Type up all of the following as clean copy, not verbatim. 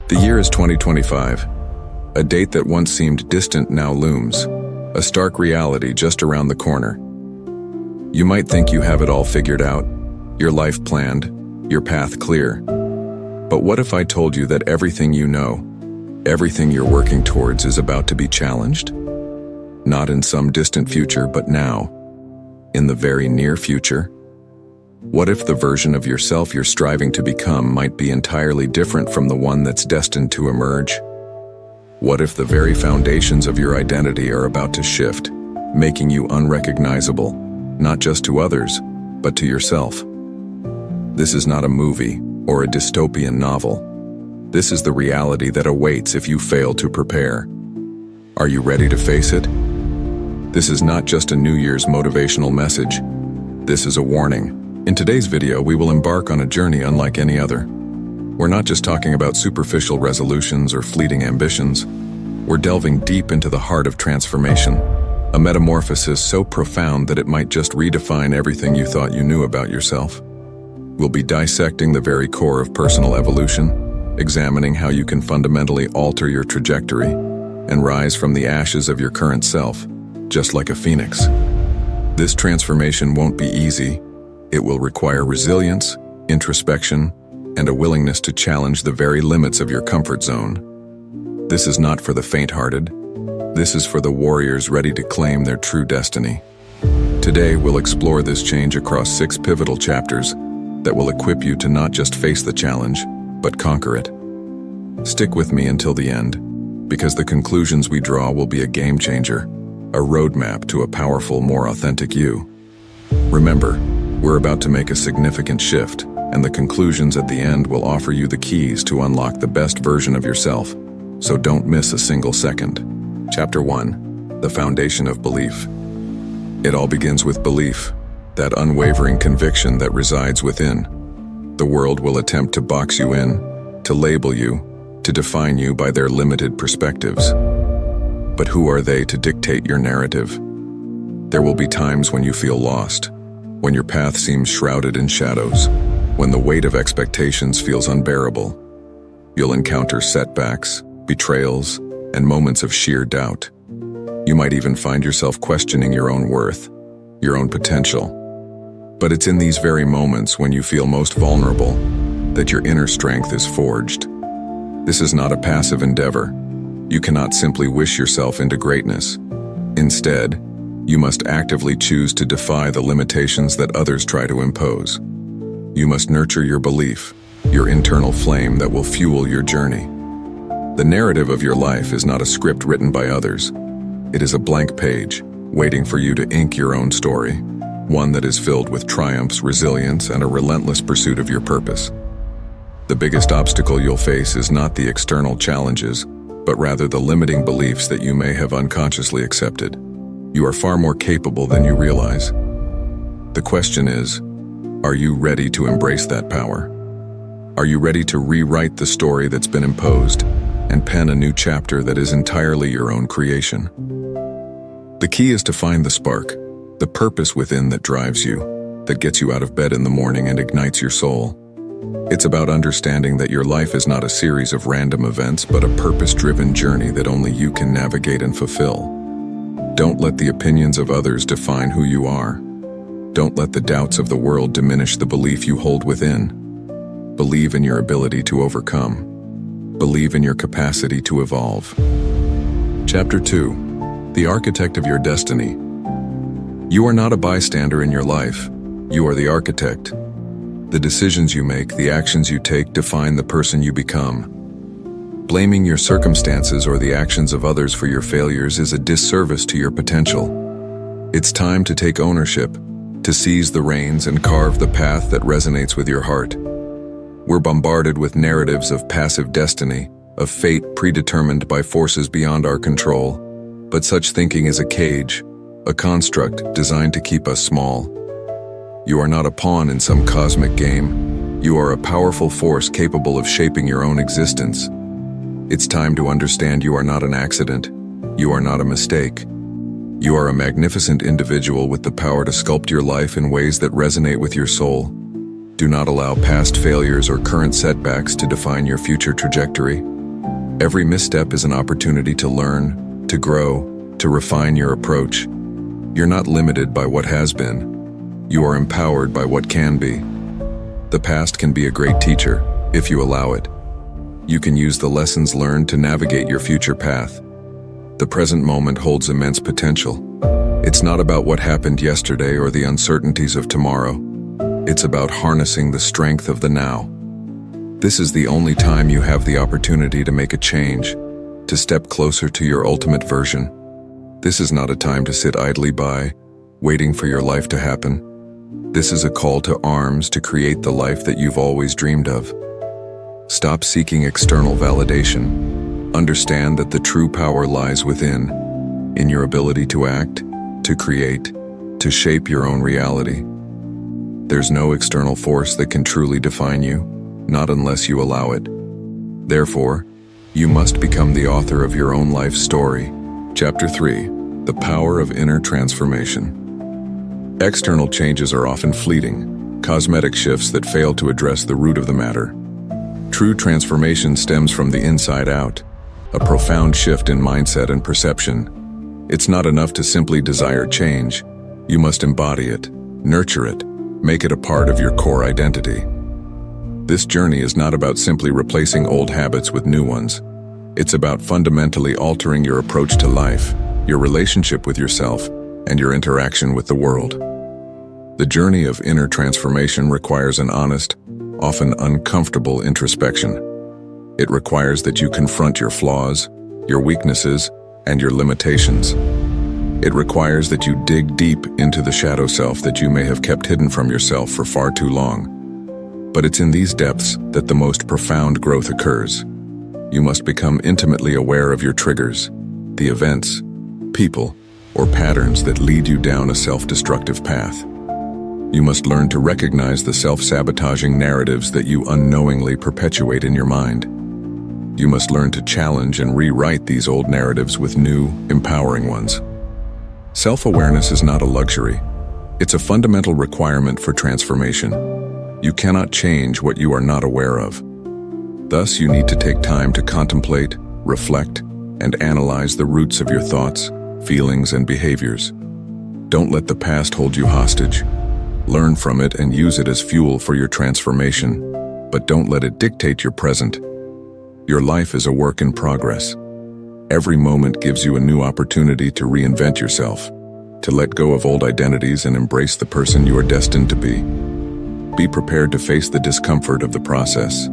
The year is 2025. A date that once seemed distant now looms, a stark reality just around the corner. You might think you have it all figured out, your life planned, your path clear. But what if I told you that everything you know, everything you're working towards is about to be challenged? Not in some distant future, but now, in the very near future. What if the version of yourself you're striving to become might be entirely different from the one that's destined to emerge? What if the very foundations of your identity are about to shift, making you unrecognizable, not just to others, but to yourself? This is not a movie or a dystopian novel. This is the reality that awaits if you fail to prepare. Are you ready to face it? This is not just a New Year's motivational message. This is a warning. In today's video, we will embark on a journey unlike any other. We're not just talking about superficial resolutions or fleeting ambitions. We're delving deep into the heart of transformation, a metamorphosis so profound that it might just redefine everything you thought you knew about yourself. We'll be dissecting the very core of personal evolution, examining how you can fundamentally alter your trajectory and rise from the ashes of your current self, just like a phoenix. This transformation won't be easy. It will require resilience, introspection, and a willingness to challenge the very limits of your comfort zone. This is not for the faint-hearted. This is for the warriors ready to claim their true destiny. Today, we'll explore this change across 6 pivotal chapters that will equip you to not just face the challenge, but conquer it. Stick with me until the end, because the conclusions we draw will be a game changer, a roadmap to a powerful, more authentic you. Remember, we're about to make a significant shift, and the conclusions at the end will offer you the keys to unlock the best version of yourself, so don't miss a single second. Chapter 1. The Foundation of Belief. It all begins with belief, that unwavering conviction that resides within. The world will attempt to box you in, to label you, to define you by their limited perspectives. But who are they to dictate your narrative? There will be times when you feel lost, when your path seems shrouded in shadows, when the weight of expectations feels unbearable. You'll encounter setbacks, betrayals, and moments of sheer doubt. You might even find yourself questioning your own worth, your own potential. But it's in these very moments when you feel most vulnerable that your inner strength is forged. This is not a passive endeavor. You cannot simply wish yourself into greatness. Instead, you must actively choose to defy the limitations that others try to impose. You must nurture your belief, your internal flame that will fuel your journey. The narrative of your life is not a script written by others. It is a blank page, waiting for you to ink your own story, one that is filled with triumphs, resilience, and a relentless pursuit of your purpose. The biggest obstacle you'll face is not the external challenges, but rather the limiting beliefs that you may have unconsciously accepted. You are far more capable than you realize. The question is, are you ready to embrace that power? Are you ready to rewrite the story that's been imposed and pen a new chapter that is entirely your own creation? The key is to find the spark, the purpose within that drives you, that gets you out of bed in the morning and ignites your soul. It's about understanding that your life is not a series of random events, but a purpose-driven journey that only you can navigate and fulfill. Don't let the opinions of others define who you are. Don't let the doubts of the world diminish the belief you hold within. Believe in your ability to overcome. Believe in your capacity to evolve. Chapter 2. The Architect of Your Destiny. You are not a bystander in your life. You are the architect. The decisions you make, the actions you take define the person you become. Blaming your circumstances or the actions of others for your failures is a disservice to your potential. It's time to take ownership, to seize the reins and carve the path that resonates with your heart. We're bombarded with narratives of passive destiny, of fate predetermined by forces beyond our control. But such thinking is a cage, a construct designed to keep us small. You are not a pawn in some cosmic game. You are a powerful force capable of shaping your own existence. It's time to understand you are not an accident. You are not a mistake. You are a magnificent individual with the power to sculpt your life in ways that resonate with your soul. Do not allow past failures or current setbacks to define your future trajectory. Every misstep is an opportunity to learn, to grow, to refine your approach. You're not limited by what has been. You are empowered by what can be. The past can be a great teacher, if you allow it. You can use the lessons learned to navigate your future path. The present moment holds immense potential. It's not about what happened yesterday or the uncertainties of tomorrow. It's about harnessing the strength of the now. This is the only time you have the opportunity to make a change, to step closer to your ultimate version. This is not a time to sit idly by, waiting for your life to happen. This is a call to arms to create the life that you've always dreamed of. Stop seeking external validation. Understand that the true power lies within, in your ability to act, to create, to shape your own reality. There's no external force that can truly define you, not unless you allow it. Therefore, you must become the author of your own life story. Chapter 3: The Power of Inner Transformation. External changes are often fleeting, cosmetic shifts that fail to address the root of the matter. True transformation stems from the inside out, a profound shift in mindset and perception. It's not enough to simply desire change. You must embody it, nurture it, make it a part of your core identity. This journey is not about simply replacing old habits with new ones. It's about fundamentally altering your approach to life, your relationship with yourself, and your interaction with the world. The journey of inner transformation requires an honest, often uncomfortable introspection. It requires that you confront your flaws, your weaknesses, and your limitations. It requires that you dig deep into the shadow self that you may have kept hidden from yourself for far too long. But it's in these depths that the most profound growth occurs. You must become intimately aware of your triggers, the events, people, or patterns that lead you down a self-destructive path. You must learn to recognize the self-sabotaging narratives that you unknowingly perpetuate in your mind. You must learn to challenge and rewrite these old narratives with new, empowering ones. Self-awareness is not a luxury. It's a fundamental requirement for transformation. You cannot change what you are not aware of. Thus, you need to take time to contemplate, reflect, and analyze the roots of your thoughts, feelings, and behaviors. Don't let the past hold you hostage. Learn from it and use it as fuel for your transformation, but don't let it dictate your present. Your life is a work in progress. Every moment gives you a new opportunity to reinvent yourself, to let go of old identities and embrace the person you are destined to be. Be prepared to face the discomfort of the process.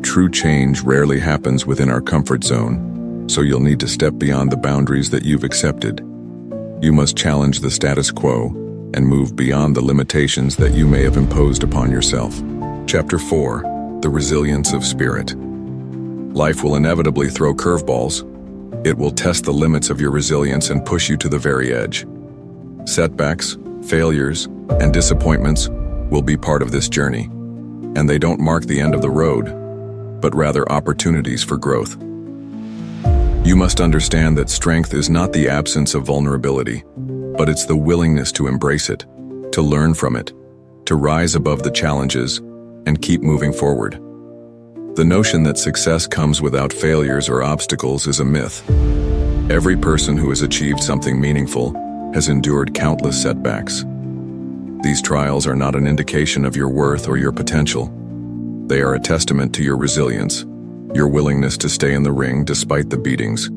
True change rarely happens within our comfort zone, so you'll need to step beyond the boundaries that you've accepted. You must challenge the status quo and move beyond the limitations that you may have imposed upon yourself. Chapter 4: The Resilience of Spirit. Life will inevitably throw curveballs. It will test the limits of your resilience and push you to the very edge. Setbacks, failures, and disappointments will be part of this journey, and they don't mark the end of the road, but rather opportunities for growth. You must understand that strength is not the absence of vulnerability, but it's the willingness to embrace it, to learn from it, to rise above the challenges, and keep moving forward. The notion that success comes without failures or obstacles is a myth. Every person who has achieved something meaningful has endured countless setbacks. These trials are not an indication of your worth or your potential. They are a testament to your resilience, your willingness to stay in the ring despite the beatings.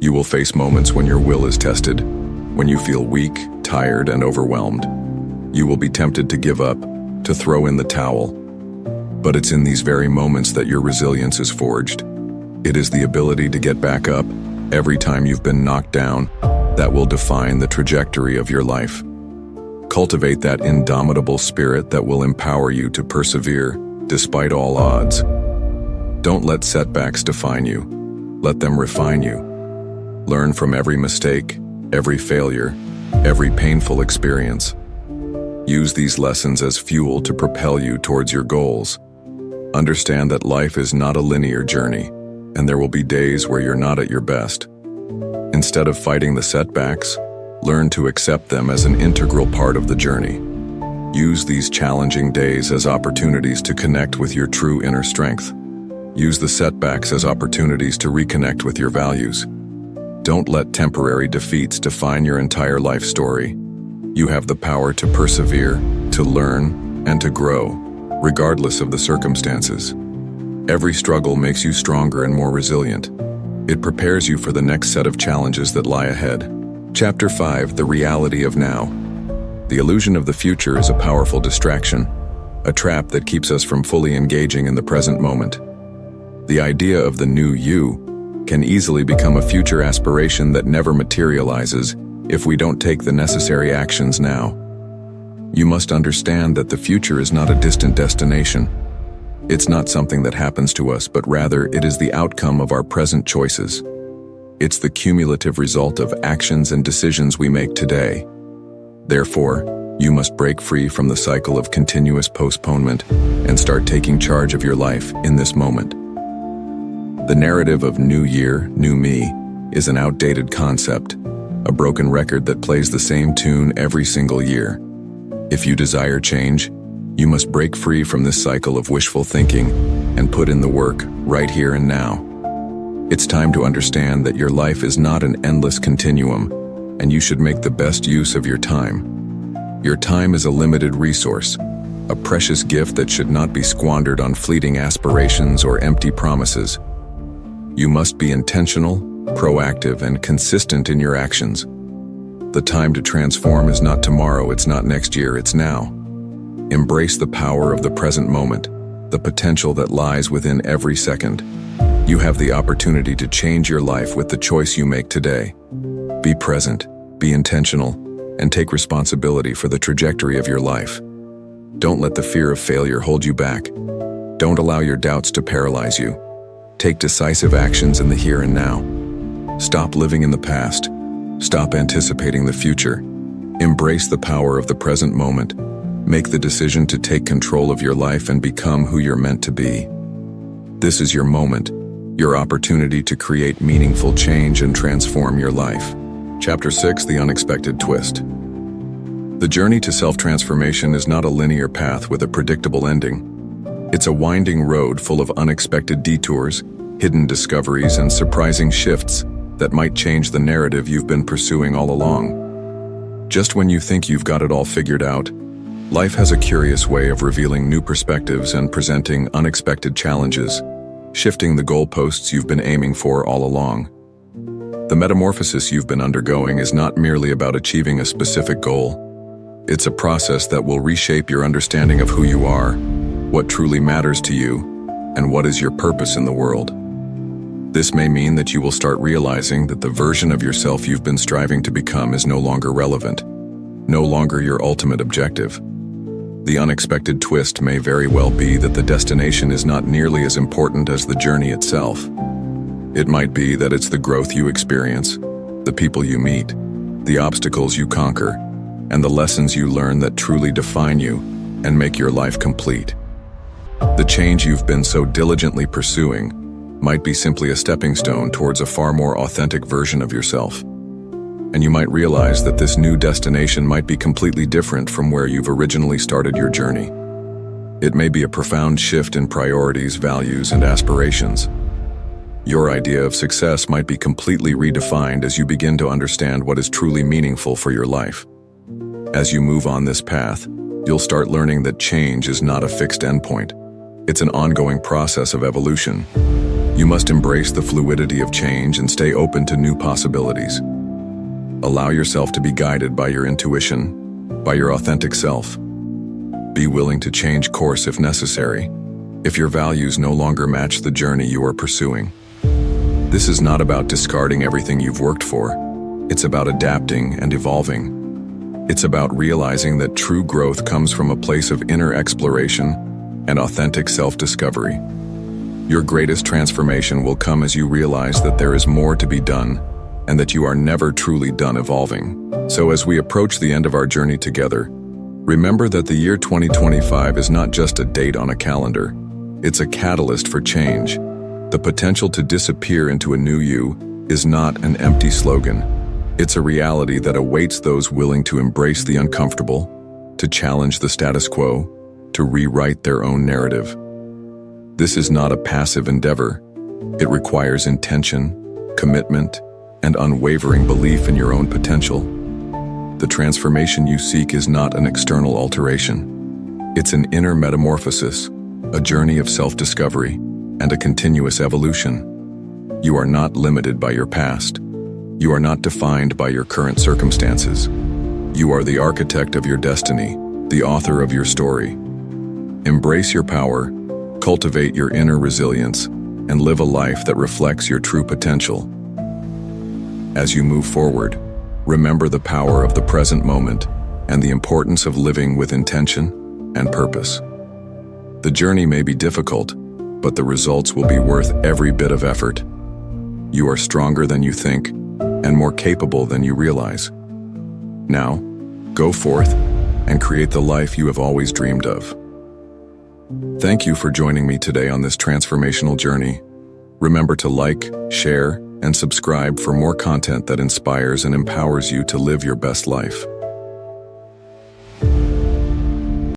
You will face moments when your will is tested, when you feel weak, tired, and overwhelmed. You will be tempted to give up, to throw in the towel. But it's in these very moments that your resilience is forged. It is the ability to get back up every time you've been knocked down that will define the trajectory of your life. Cultivate that indomitable spirit that will empower you to persevere despite all odds. Don't let setbacks define you. Let them refine you. Learn from every mistake, every failure, every painful experience. Use these lessons as fuel to propel you towards your goals. Understand that life is not a linear journey, and there will be days where you're not at your best. Instead of fighting the setbacks, learn to accept them as an integral part of the journey. Use these challenging days as opportunities to connect with your true inner strength. Use the setbacks as opportunities to reconnect with your values. Don't let temporary defeats define your entire life story. You have the power to persevere, to learn, and to grow, regardless of the circumstances. Every struggle makes you stronger and more resilient. It prepares you for the next set of challenges that lie ahead. Chapter 5: The Reality of Now. The illusion of the future is a powerful distraction, a trap that keeps us from fully engaging in the present moment. The idea of the new you can easily become a future aspiration that never materializes if we don't take the necessary actions now. You must understand that the future is not a distant destination. It's not something that happens to us, but rather it is the outcome of our present choices. It's the cumulative result of actions and decisions we make today. Therefore, you must break free from the cycle of continuous postponement and start taking charge of your life in this moment. The narrative of New Year, New Me is an outdated concept, a broken record that plays the same tune every single year. If you desire change, you must break free from this cycle of wishful thinking and put in the work right here and now. It's time to understand that your life is not an endless continuum, and you should make the best use of your time. Your time is a limited resource, a precious gift that should not be squandered on fleeting aspirations or empty promises. You must be intentional, proactive, and consistent in your actions. The time to transform is not tomorrow, it's not next year, it's now. Embrace the power of the present moment, the potential that lies within every second. You have the opportunity to change your life with the choice you make today. Be present, be intentional, and take responsibility for the trajectory of your life. Don't let the fear of failure hold you back. Don't allow your doubts to paralyze you. Take decisive actions in the here and now. Stop living in the past. Stop anticipating the future. Embrace the power of the present moment. Make the decision to take control of your life and become who you're meant to be. This is your moment, your opportunity to create meaningful change and transform your life. Chapter 6: The Unexpected Twist. The journey to self-transformation is not a linear path with a predictable ending. It's a winding road full of unexpected detours, hidden discoveries, and surprising shifts that might change the narrative you've been pursuing all along. Just when you think you've got it all figured out, life has a curious way of revealing new perspectives and presenting unexpected challenges, shifting the goalposts you've been aiming for all along. The metamorphosis you've been undergoing is not merely about achieving a specific goal. It's a process that will reshape your understanding of who you are, what truly matters to you, and what is your purpose in the world. This may mean that you will start realizing that the version of yourself you've been striving to become is no longer relevant, no longer your ultimate objective. The unexpected twist may very well be that the destination is not nearly as important as the journey itself. It might be that it's the growth you experience, the people you meet, the obstacles you conquer, and the lessons you learn that truly define you and make your life complete. The change you've been so diligently pursuing might be simply a stepping stone towards a far more authentic version of yourself. And you might realize that this new destination might be completely different from where you've originally started your journey. It may be a profound shift in priorities, values, and aspirations. Your idea of success might be completely redefined as you begin to understand what is truly meaningful for your life. As you move on this path, you'll start learning that change is not a fixed endpoint. It's an ongoing process of evolution. You must embrace the fluidity of change and stay open to new possibilities. Allow yourself to be guided by your intuition, by your authentic self. Be willing to change course if necessary, if your values no longer match the journey you are pursuing. This is not about discarding everything you've worked for. It's about adapting and evolving. It's about realizing that true growth comes from a place of inner exploration and authentic self-discovery. Your greatest transformation will come as you realize that there is more to be done and that you are never truly done evolving. So as we approach the end of our journey together, remember that the year 2025 is not just a date on a calendar. It's a catalyst for change. The potential to disappear into a new you is not an empty slogan. It's a reality that awaits those willing to embrace the uncomfortable, to challenge the status quo, to rewrite their own narrative. This is not a passive endeavor. It requires intention, commitment, and unwavering belief in your own potential. The transformation you seek is not an external alteration. It's an inner metamorphosis, a journey of self-discovery, and a continuous evolution. You are not limited by your past. You are not defined by your current circumstances. You are the architect of your destiny, the author of your story. Embrace your power, cultivate your inner resilience, and live a life that reflects your true potential. As you move forward, remember the power of the present moment and the importance of living with intention and purpose. The journey may be difficult, but the results will be worth every bit of effort. You are stronger than you think and more capable than you realize. Now, go forth and create the life you have always dreamed of. Thank you for joining me today on this transformational journey. Remember to like, share, and subscribe for more content that inspires and empowers you to live your best life.